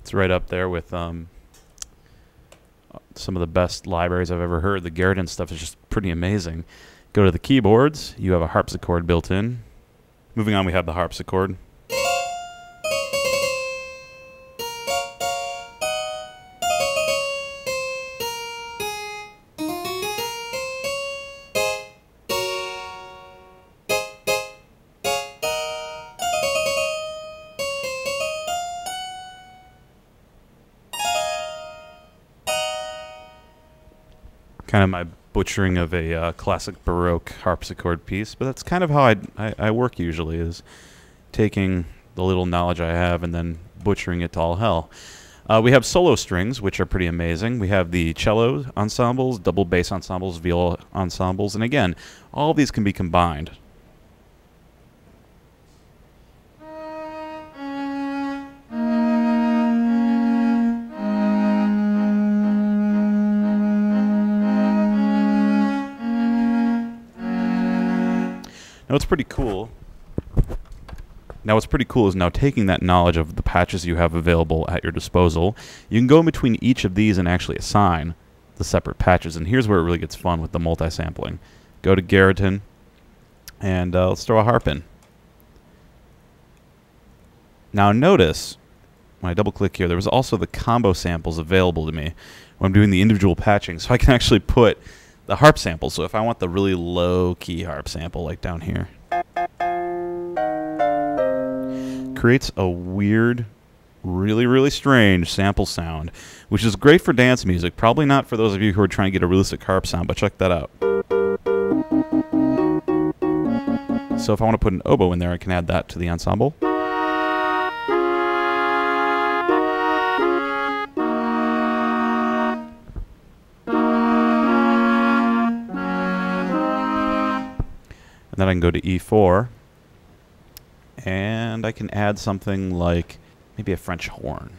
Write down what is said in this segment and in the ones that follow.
It's right up there with some of the best libraries I've ever heard. The Garriton stuff is just pretty amazing. Go to the keyboards. You have a harpsichord built in. Moving on, we have the harpsichord. Kind of my butchering of a classic Baroque harpsichord piece, but that's kind of how I work usually, is taking the little knowledge I have and then butchering it to all hell. We have solo strings, which are pretty amazing. We have the cello ensembles, double bass ensembles, viola ensembles, and again, all of these can be combined. Now what's pretty cool is now taking that knowledge of the patches you have available at your disposal, you can go in between each of these and actually assign the separate patches. And here's where it really gets fun with the multi-sampling. Go to Garriton, and let's throw a harp in. Now notice, when I double-click here, there was also the combo samples available to me when I'm doing the individual patching, so I can actually put the harp sample. So if I want the really low-key harp sample, like down here, creates a weird, really, really strange sample sound, which is great for dance music. Probably not for those of you who are trying to get a realistic harp sound, but check that out. So if I want to put an oboe in there, I can add that to the ensemble. And then I can go to E4, and I can add something like maybe a French horn.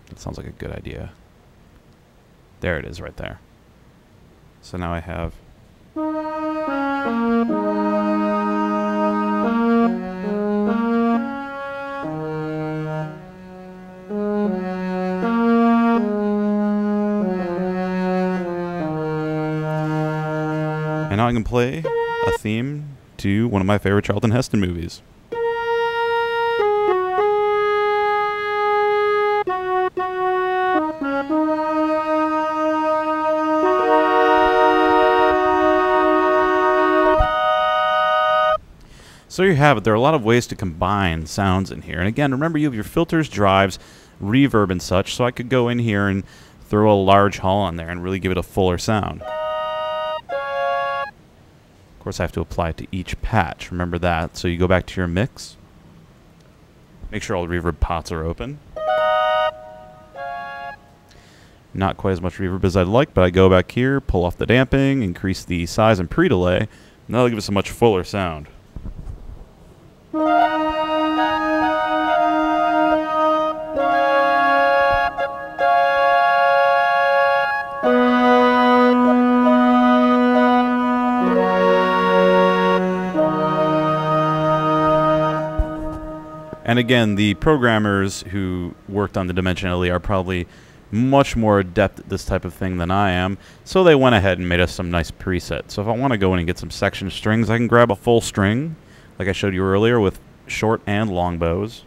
That sounds like a good idea. There it is right there. So now I have... And now I can play a theme to one of my favorite Charlton Heston movies. So there you have it. There are a lot of ways to combine sounds in here. And again, remember, you have your filters, drives, reverb, and such, so I could go in here and throw a large hull on there and really give it a fuller sound. Of course, I have to apply it to each patch. Remember that. So you go back to your mix. Make sure all the reverb pots are open. Not quite as much reverb as I'd like, but I go back here, pull off the damping, increase the size and pre-delay, and that'll give us a much fuller sound. And again, the programmers who worked on the Dimensionality are probably much more adept at this type of thing than I am, so they went ahead and made us some nice presets. So if I want to go in and get some section strings, I can grab a full string, like I showed you earlier, with short and long bows.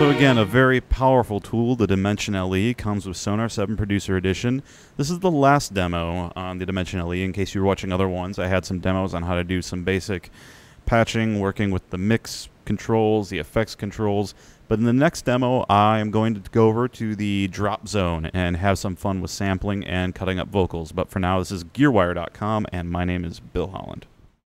So again, a very powerful tool, the Dimension LE, comes with Sonar 7 Producer Edition. This is the last demo on the Dimension LE. In case you were watching other ones, I had some demos on how to do some basic patching, working with the mix controls, the effects controls. But in the next demo, I am going to go over to the drop zone and have some fun with sampling and cutting up vocals. But for now, this is GearWire.com, and my name is Bill Holland.